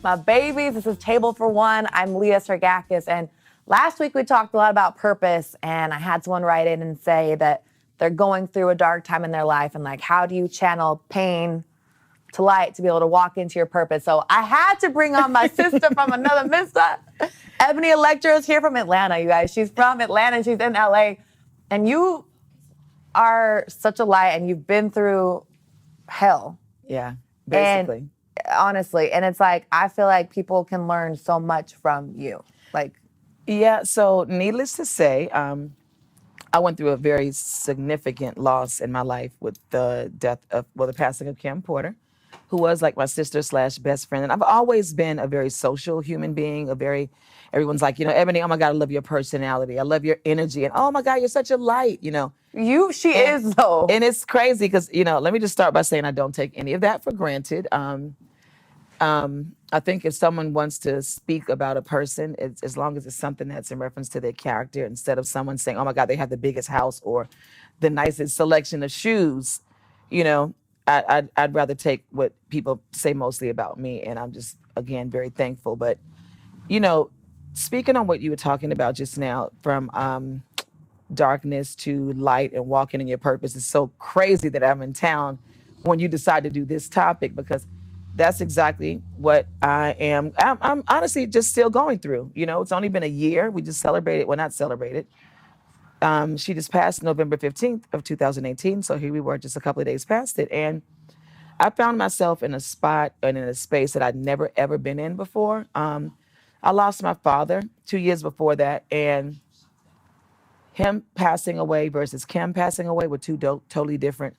my babies. This is Table for One. I'm Leia Sergakis. And last week we talked a lot about purpose, and I had someone write in and say that they're going through a dark time in their life, and like, how do you channel pain to light to be able to walk into your purpose? So I had to bring on my sister from another mister. Eboni Elektra is here from Atlanta, you guys. She's from Atlanta, she's in LA. And you are such a light, and you've been through hell. Yeah, basically. And honestly, and it's like, I feel like people can learn so much from you. Like, yeah, so needless to say, I went through a very significant loss in my life with the the passing of Kim Porter, who was like my sister / best friend. And I've always been a very social human being, everyone's like, Eboni, oh my God, I love your personality. I love your energy. And oh my God, you're such a light, she is though. And it's crazy because, let me just start by saying I don't take any of that for granted. I think if someone wants to speak about a person, as long as it's something that's in reference to their character, instead of someone saying, oh my God, they have the biggest house or the nicest selection of shoes, I'd rather take what people say mostly about me. And I'm just, again, very thankful. But, speaking on what you were talking about just now, from darkness to light and walking in your purpose, is so crazy that I'm in town when you decide to do this topic, because that's exactly what I'm honestly just still going through. It's only been a year. We just celebrated, well, not celebrated. She just passed November 15th of 2018. So here we were just a couple of days past it. And I found myself in a spot and in a space that I'd never, ever been in before. I lost my father 2 years before that. And him passing away versus Kim passing away were two totally different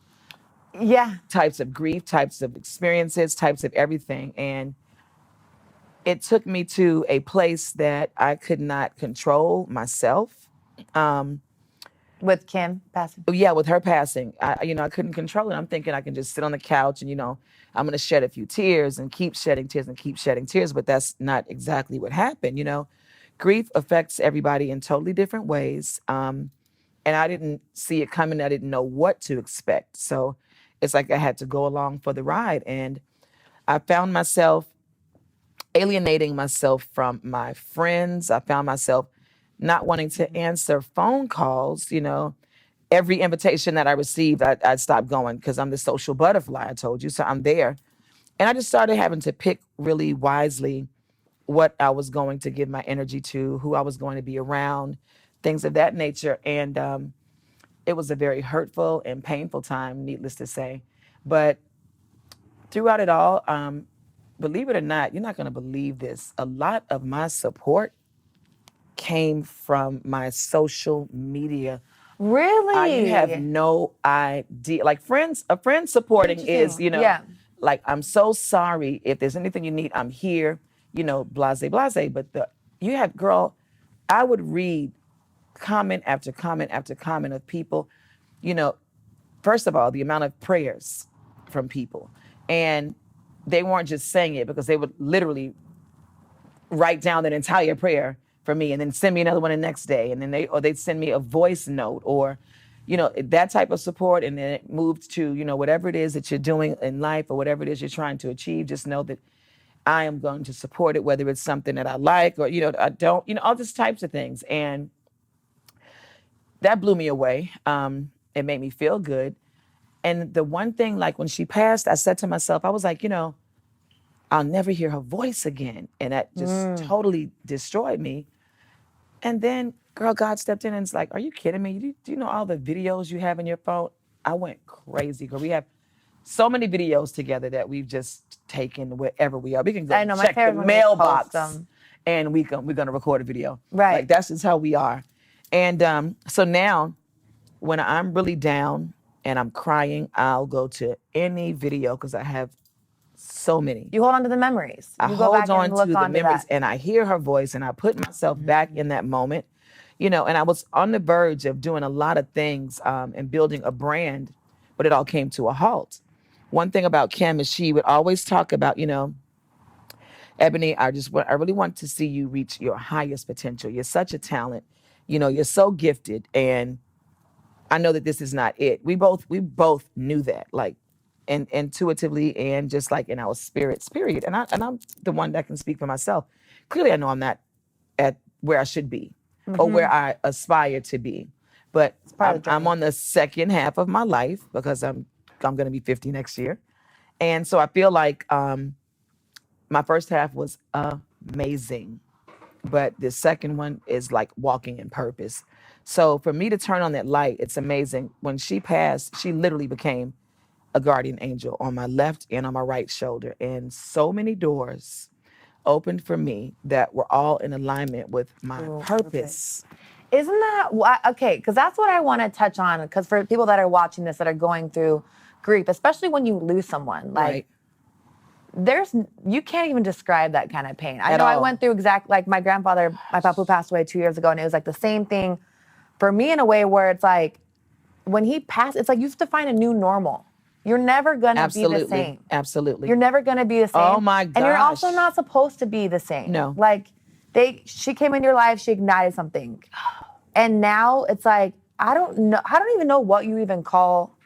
types of grief, types of experiences, types of everything. And it took me to a place that I could not control myself. With Kim passing? Yeah, with her passing, I couldn't control it. I'm thinking I can just sit on the couch and, I'm going to shed a few tears and keep shedding tears and keep shedding tears. But that's not exactly what happened. Grief affects everybody in totally different ways. And I didn't see it coming. I didn't know what to expect. So it's like I had to go along for the ride. And I found myself alienating myself from my friends. I found myself not wanting to answer phone calls. Every invitation that I received, I'd stop going because I'm the social butterfly, I told you. So I'm there. And I just started having to pick really wisely what I was going to give my energy to, who I was going to be around, things of that nature. And it was a very hurtful and painful time, needless to say. But throughout it all, believe it or not, you're not going to believe this. A lot of my support came from my social media. Really? You have no idea. Like a friend supporting is, like, I'm so sorry. If there's anything you need, I'm here, blase, blase. But girl, I would read comment after comment after comment of people, first of all, the amount of prayers from people. And they weren't just saying it, because they would literally write down an entire prayer for me and then send me another one the next day. And then they'd send me a voice note or, that type of support. And then it moved to, whatever it is that you're doing in life or whatever it is you're trying to achieve, just know that I am going to support it, whether it's something that I like or, I don't, all these types of things. And that blew me away. It made me feel good. And the one thing, like when she passed, I said to myself, I was like, I'll never hear her voice again. And that just totally destroyed me. And then, girl, God stepped in and it's like, are you kidding me? Do you know all the videos you have in your phone? I went crazy, girl. We have so many videos together that we've just taken wherever we are. We can go check the mailbox and we're gonna record a video. Right. Like, that's just how we are. And so now, when I'm really down and I'm crying, I'll go to any video because I have so many. You hold on to the memories. I hold on to the memories and I hear her voice and I put myself back in that moment, and I was on the verge of doing a lot of things and building a brand, but it all came to a halt. One thing about Kim is she would always talk about, Eboni, I really want to see you reach your highest potential. You're such a talent. You're so gifted, and I know that this is not it. We both knew that. Like, and intuitively and just like in our spirits, period. And I'm the one that can speak for myself. Clearly, I know I'm not at where I should be or where I aspire to be. But I'm on the second half of my life because I'm going to be 50 next year. And so I feel like my first half was amazing, but the second one is like walking in purpose. So for me to turn on that light, it's amazing. When she passed, she literally became a guardian angel on my left and on my right shoulder. And so many doors opened for me that were all in alignment with my purpose. Isn't that okay? Because that's what I want to touch on. Because for people that are watching this that are going through grief, especially when you lose someone, like you can't even describe that kind of pain. I know I went through like my grandfather, my papu passed away 2 years ago, and it was like the same thing for me in a way where it's like when he passed, it's like you have to find a new normal. You're never gonna be the same. Absolutely. You're never gonna be the same. Oh my gosh. And you're also not supposed to be the same. No. Like she came into your life, she ignited something. And now it's like, I don't even know what you even call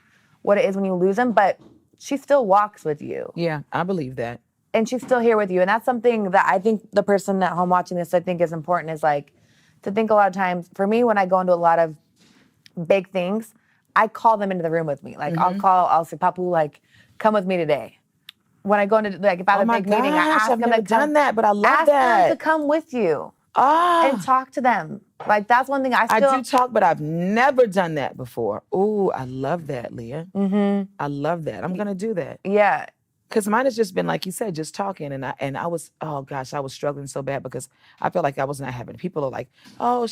what it is when you lose them, but she still walks with you. Yeah, I believe that. And she's still here with you. And that's something that I think the person at home watching this, I think is important, is like to think a lot of times, for me, when I go into a lot of big things, I call them into the room with me. Like I'll say, Papu, like, come with me today. When I go into, like, if I have a big meeting, I ask them to come. Done that, but I love ask them to come with you and talk to them. Like, that's one thing I do talk, but I've never done that before. Ooh, I love that, Leah. I love that. I'm going to do that. Yeah. Because mine has just been, like you said, just talking. And I was, oh gosh, I was struggling so bad because I felt like I was not having. People are like, oh,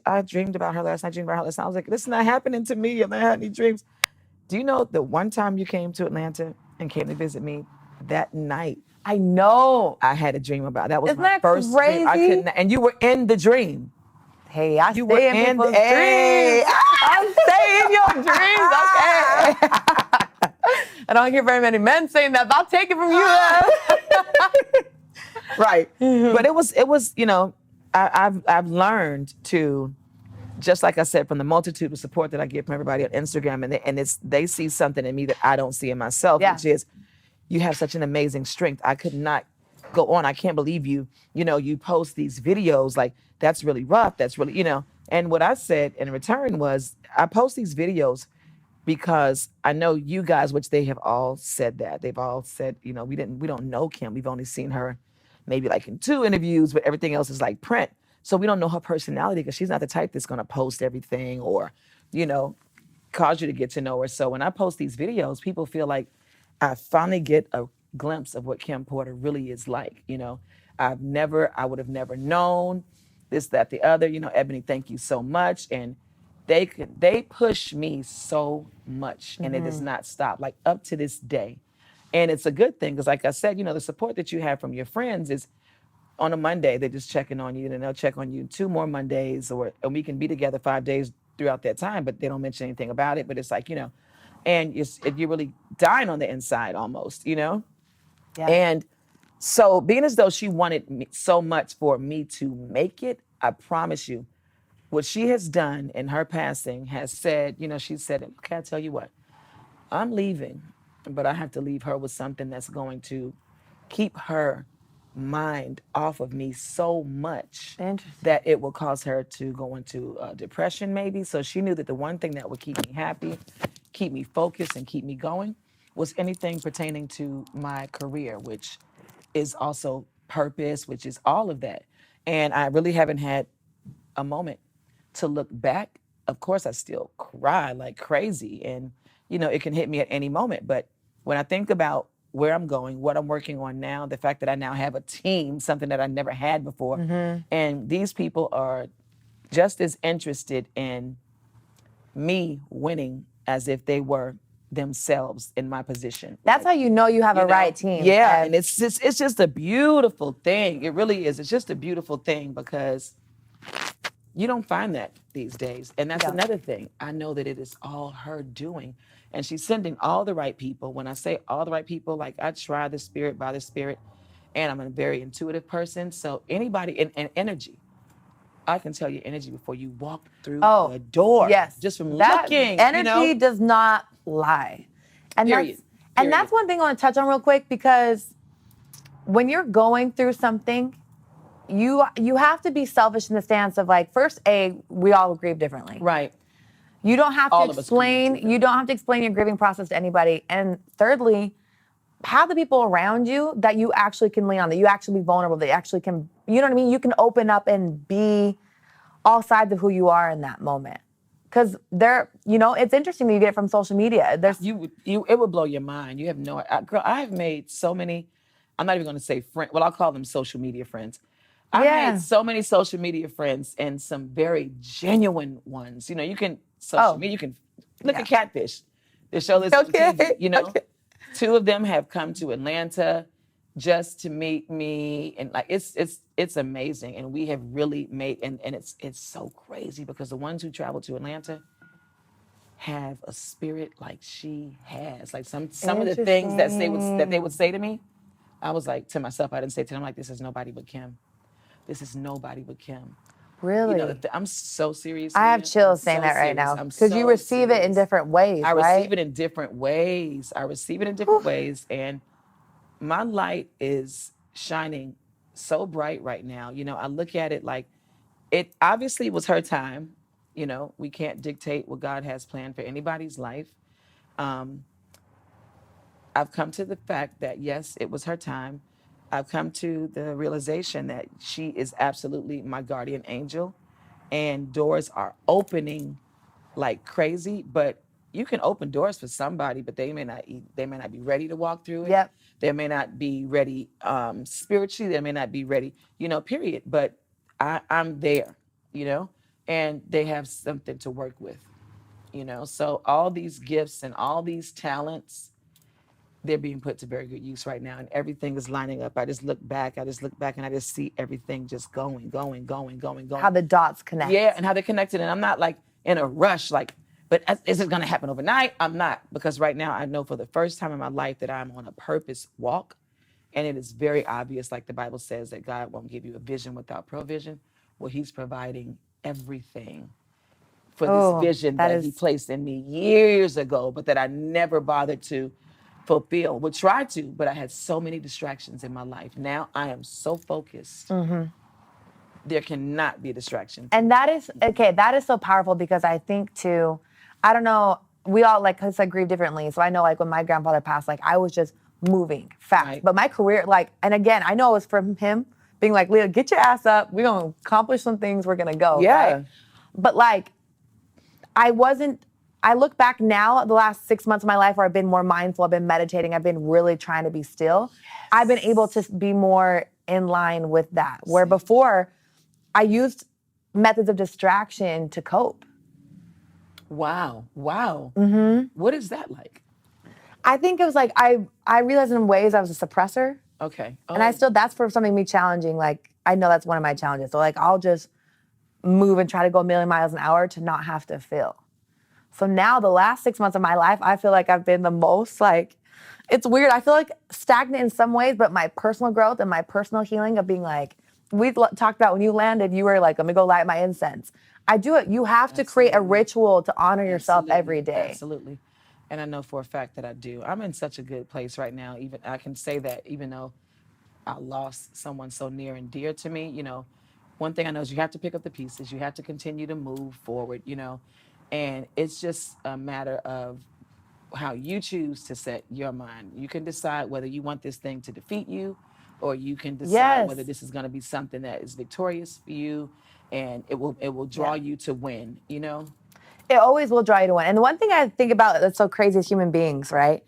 I dreamed about her last night, I was like, this is not happening to me. I've not had any dreams. Do you know the one time you came to Atlanta and came to visit me, that night? I know. I had a dream about. That was Isn't my that first crazy? dream. I couldn't, and you were in the dream. Hey, I You stay were in people's dreams. I stay in your dreams, okay. I don't hear very many men saying that, but I'll take it from you. Right. But it was, you know, I've learned to, just like I said, from the multitude of support that I get from everybody on Instagram, and they see something in me that I don't see in myself, which is, you have such an amazing strength. I could not go on. I can't believe you post these videos, like, that's really rough. That's really, and what I said in return was, I post these videos because I know you guys, which they have all said that. They've all said, we don't know Kim. We've only seen her maybe like in 2 interviews, but everything else is like print. So we don't know her personality because she's not the type that's going to post everything or, cause you to get to know her. So when I post these videos, people feel like I finally get a glimpse of what Kim Porter really is like. I would have never known this, that, the other. Ebony, thank you so much. And they push me so much, and it does not stop, like, up to this day. And it's a good thing because, like I said, the support that you have from your friends is, on a Monday, they're just checking on you, and they'll check on you 2 more Mondays, and we can be together 5 days throughout that time, but they don't mention anything about it. But it's like, and you're really dying on the inside almost, Yeah. And so being as though she wanted me so much for me to make it, I promise you, what she has done in her passing has said, she said, okay, I'll tell you what, I'm leaving, but I have to leave her with something that's going to keep her mind off of me so much that it will cause her to go into depression maybe. So she knew that the one thing that would keep me happy, keep me focused, and keep me going was anything pertaining to my career, which is also purpose, which is all of that. And I really haven't had a moment to look back. Of course, I still cry like crazy, and it can hit me at any moment. But when I think about where I'm going, what I'm working on now, the fact that I now have a team, something that I never had before, and these people are just as interested in me winning as if they were themselves in my position. That's how you know you have a right team. Yeah, and it's just a beautiful thing. It really is. It's just a beautiful thing because you don't find that these days. And that's another thing. I know that it is all her doing. And she's sending all the right people. When I say all the right people, like, I try the spirit by the spirit, and I'm a very intuitive person. So anybody, and energy, I can tell you energy before you walk through the door. Yes. Just from that looking. Energy does not lie. And period. And that's one thing I want to touch on real quick, because when you're going through something, you have to be selfish in the stance of like, first, we all grieve differently. Right. You don't have to explain. You don't have to explain your grieving process to anybody. And thirdly, have the people around you that you actually can lean on, that you actually be vulnerable, that you actually can, you know what I mean? You can open up and be all sides of who you are in that moment. Because it's interesting that you get it from social media. It would blow your mind. You have no, girl, I have made so many, I'm not even going to say friends, well, I'll call them social media friends. I've made so many social media friends, and some very genuine ones. You can, social media, you can look at Catfish. The show that's on TV, Two of them have come to Atlanta just to meet me, and like it's amazing. And we have really made, and it's so crazy because the ones who travel to Atlanta have a spirit like she has. Like some of the things that they would say to me, I was like, to myself, I didn't say to them, like, this is nobody but Kim. This is nobody but Kim. Really? I'm so serious. I have chills saying that right now, because you receive it in different ways, I receive it in different ways. And my light is shining so bright right now. I look at it like it obviously was her time. We can't dictate what God has planned for anybody's life. I've come to the fact that, yes, it was her time. I've come to the realization that she is absolutely my guardian angel, and doors are opening like crazy. But you can open doors for somebody, but they may not be ready to walk through it. Yep. They may not be ready spiritually. They may not be ready, period. But I'm there, and they have something to work with, So all these gifts and all these talents, they're being put to very good use right now, and everything is lining up. I just look back and I just see everything just going. How the dots connect. Yeah, and how they're connected. And I'm not like in a rush, like, but is it going to happen overnight? I'm not, because right now I know for the first time in my life that I'm on a purpose walk, and it is very obvious, like the Bible says, that God won't give you a vision without provision. Well, He's providing everything for this vision that He placed in me years ago, but that I never bothered to fulfill. Would try to, but I had so many distractions in my life. Now I am so focused. Mm-hmm. There cannot be a distraction. And that is so powerful, because I think too, I don't know, we all, like I said, grieve differently. So I know, like, when my grandfather passed, like, I was just moving fast. Right. But my career, like, and again, I know it was from him being like, Leah, get your ass up. We're going to accomplish some things. We're going to go. Yeah. Right? But like, I look back now, the last 6 months of my life, where I've been more mindful, I've been meditating, I've been really trying to be still. Yes. I've been able to be more in line with that. Where before, I used methods of distraction to cope. Wow. Mm-hmm. What is that like? I think it was like, I realized in ways I was a suppressor. Okay. Oh. And that's for something me challenging. Like, I know that's one of my challenges. So like, I'll just move and try to go a million miles an hour to not have to feel. So now the last 6 months of my life, I feel like I've been the most, like, it's weird. I feel like stagnant in some ways, but my personal growth and my personal healing of being like, we talked about when you landed, you were like, let me go light my incense. I do it. You have to create a ritual to honor yourself every day. Absolutely. And I know for a fact that I do. I'm in such a good place right now. Even I can say that, even though I lost someone so near and dear to me, one thing I know is you have to pick up the pieces. You have to continue to move forward, And it's just a matter of how you choose to set your mind. You can decide whether you want this thing to defeat you, or you can decide whether this is going to be something that is victorious for you, and it will draw you to win, It always will draw you to win. And the one thing I think about that's so crazy as human beings, right,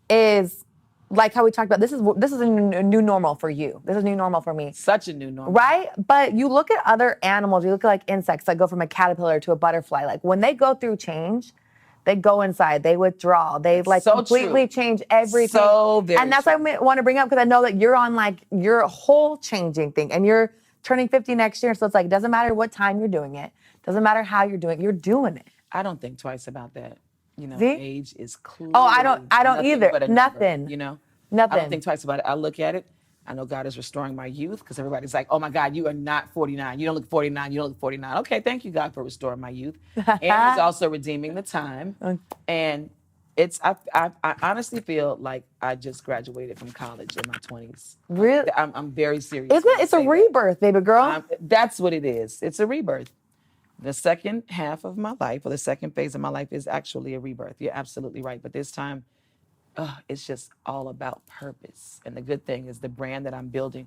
is like how we talked about, this is a new normal for you. This is new normal for me. Such a new normal. Right? But you look at other animals, you look at like insects that go from a caterpillar to a butterfly. Like when they go through change, they go inside, they withdraw, they like so completely change everything. So very And that's what I want to bring up, because I know that you're on like your whole changing thing, and you're turning 50 next year. So it's like, it doesn't matter what time you're doing it. Doesn't matter how you're doing it. You're doing it. I don't think twice about that. See? Age is clearly I don't either. Nothing. Number, Nothing. I don't think twice about it. I look at it. I know God is restoring my youth, because everybody's like, oh my God, you are not 49. You don't look 49. You don't look 49. Okay, thank you, God, for restoring my youth. And He's also redeeming the time. And I honestly feel like I just graduated from college in my 20s. Really? I'm very serious. Isn't it? It's a rebirth, baby girl. That's what it is. It's a rebirth. The second half of my life, or the second phase of my life, is actually a rebirth. You're absolutely right. But this time, it's just all about purpose. And the good thing is the brand that I'm building,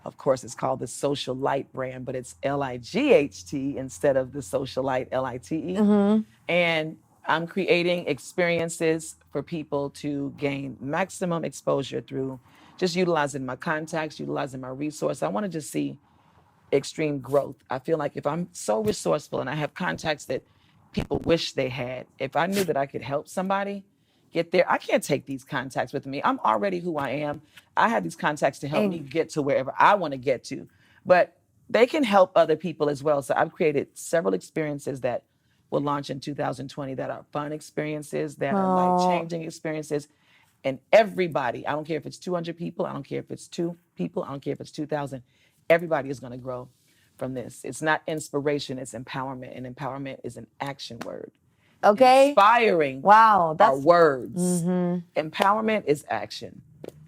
of course, it's called the Social Light brand, but it's Light instead of the Social Light, Lite. And I'm creating experiences for people to gain maximum exposure through just utilizing my contacts, utilizing my resource. I want to just see extreme growth. I feel like if I'm so resourceful and I have contacts that people wish they had, if I knew that I could help somebody get there, I can't take these contacts with me. I'm already who I am. I have these contacts to help me get to wherever I want to get to, but they can help other people as well. So I've created several experiences that will launch in 2020 that are fun experiences, that are life-changing experiences. And everybody, I don't care if it's 200 people, I don't care if it's 2 people, I don't care if it's 2,000, everybody is going to grow from this. It's not inspiration, it's empowerment. And empowerment is an action word. Okay. Inspiring are words. Empowerment is action.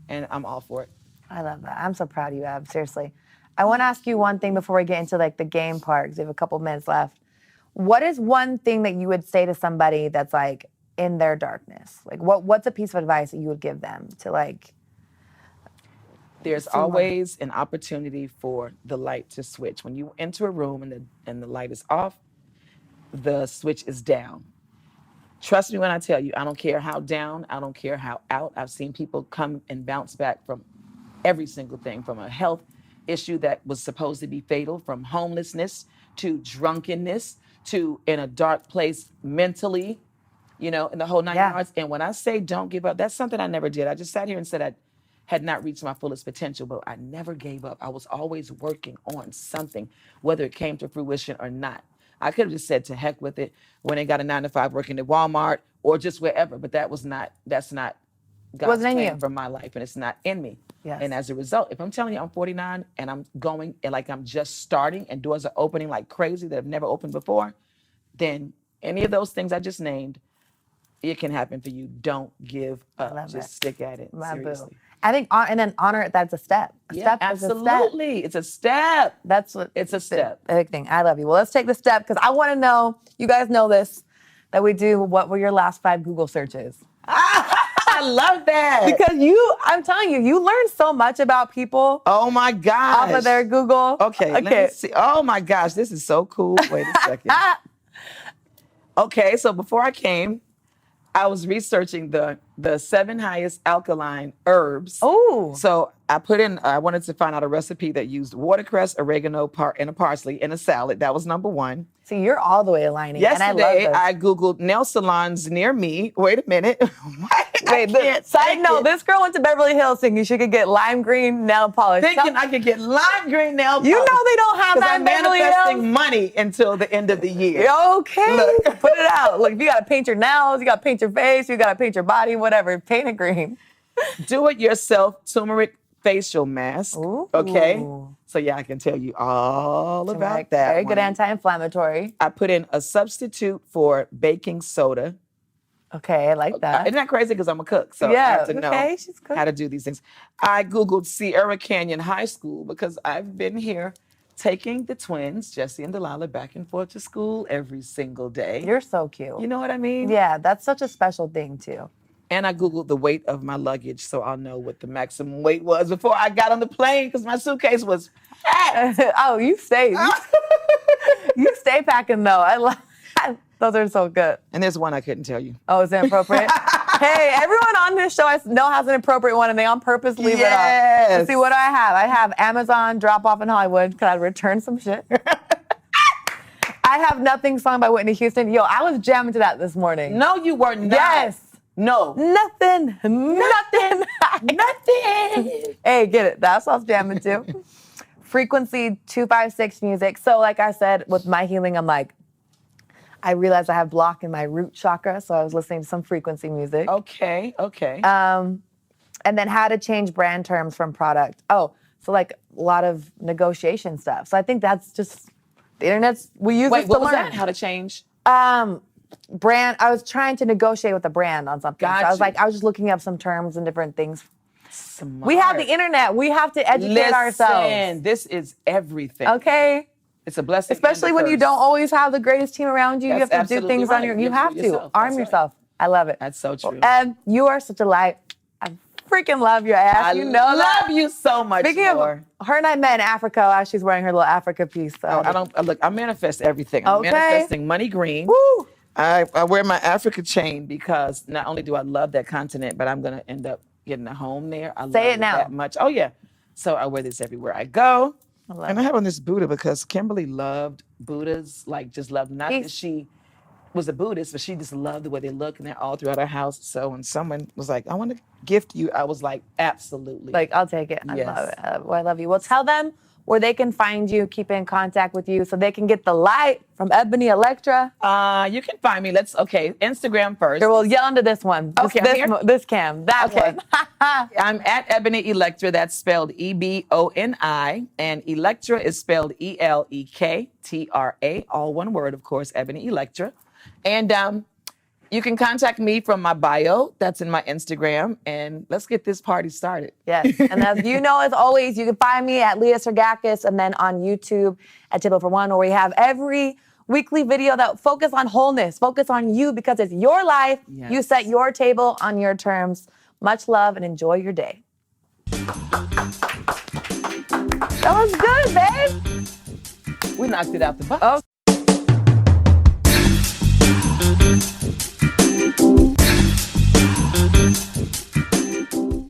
And I'm all for it. I love that. I'm so proud of you, Ab. Seriously. I want to ask you one thing before we get into like the game part, because we have a couple minutes left. What is one thing that you would say to somebody that's like in their darkness? Like what's a piece of advice that you would give them to like? There's always an opportunity for the light to switch. When you enter a room and the light is off, the switch is down. Trust me when I tell you, I don't care how down, I don't care how out. I've seen people come and bounce back from every single thing, from a health issue that was supposed to be fatal, from homelessness to drunkenness to in a dark place mentally, in the whole 9 yards. And when I say don't give up, that's something I never did. I just sat here and said I had not reached my fullest potential, but I never gave up. I was always working on something, whether it came to fruition or not. I could have just said to heck with it when I got a 9-to-5 working at Walmart or just wherever, but that's not God's plan for my life, and it's not in me. Yes. And as a result, if I'm telling you I'm 49 and I'm going and like I'm just starting and doors are opening like crazy that have never opened before, then any of those things I just named, it can happen for you. Don't give up. Just stick at it. Seriously. I think, and then honor it. That's a step. Absolutely. It's a step. That's what it's a step. A big thing. I love you. Well, let's take the step because I want to know. You guys know this, that we do. What were your last 5 Google searches? I love that because I'm telling you, you learn so much about people. Oh my gosh! Off of their Google. Okay. Let me see. Oh my gosh, this is so cool. Wait a second. Okay, so before I came, I was researching the 7 highest alkaline herbs. Oh. So I wanted to find out a recipe that used watercress, oregano, and a parsley in a salad. That was number 1. See, you're all the way aligning. Yesterday, I Googled nail salons near me. Wait a minute. Side note, this girl went to Beverly Hills thinking she could get lime green nail polish. Thinking I could get lime green nail polish. You know they don't have that in Beverly Hills. I'm manifesting money until the end of the year. Okay. Look. Put it out. Look, if you got to paint your nails, you got to paint your face, you got to paint your body, whatever, paint it green. Do it yourself turmeric facial mask. Ooh. Okay. So yeah, I can tell you all about that. Very good anti-inflammatory. I put in a substitute for baking soda. Okay, I like that. Isn't that crazy? Because I'm a cook, so I have to know how to do these things. I Googled Sierra Canyon High School because I've been here taking the twins, Jesse and Delilah, back and forth to school every single day. You're so cute. You know what I mean? Yeah, that's such a special thing, too. And I Googled the weight of my luggage so I'll know what the maximum weight was before I got on the plane because my suitcase was packed. Oh, you stay. You stay packing, though. Those are so good. And there's one I couldn't tell you. Oh, is it appropriate? Hey, everyone on this show I know has an appropriate one, and they on purpose leave it off. Let's see what I have. I have Amazon drop off in Hollywood because I returned some shit. I have Nothing song by Whitney Houston. Yo, I was jamming to that this morning. No, you were not. Yes. No. Nothing. Hey, get it. That's what I was jamming to. Frequency 256 music. So like I said, with my healing, I'm like, I realized I have block in my root chakra, so I was listening to some frequency music. Okay. And then how to change brand terms from product. Oh, so like a lot of negotiation stuff. So I think that's just, the internet's, we use this to learn. What was that? How to change? brand. I was trying to negotiate with a brand on something. Got So I was you. like, I was just looking up some terms and different things. Smart. We have the internet. We have to educate ourselves. This is everything. Okay. It's a blessing. Especially when you don't always have the greatest team around you. That's you have to do absolutely things right. on your. You You have have to do to yourself. arm That's right. yourself. I love it. That's so true. And you are such a light. I freaking love your ass. I You know that. love you so much. Speaking more. of her and I met in Africa as she's wearing her little Africa piece. So. I don't look. I manifest everything. I'm Okay. manifesting money green. Woo. I wear my Africa chain because not only do I love that continent, but I'm gonna end up getting a home there. I love it now. that much. Oh yeah. So I wear this everywhere I go. love And I have on this Buddha because Kimberly loved Buddhas, like just loved, not that she was a Buddhist, but she just loved the way they look and they're all throughout her house. So when someone was like, I want to gift you, I was like, absolutely. Like, I'll take it. Yes. I love it. I love you. Well, tell them where they can find you, keep in contact with you so they can get the light from Eboni Elektra. You can find me. Instagram first. Here, we'll yell into this one. Okay, I'm here? This cam. That one. I'm at Eboni Elektra. That's spelled Eboni. And Elektra is spelled Elektra. All one word, of course, Eboni Elektra. And you can contact me from my bio. That's in my Instagram. And let's get this party started. Yes. And as you know, as always, you can find me at Leia Sergakis and then on YouTube at Table for One, where we have every weekly video that focus on wholeness, focus on you because it's your life. Yes. You set your table on your terms. Much love and enjoy your day. That was good, babe. We knocked it out the box. Oh.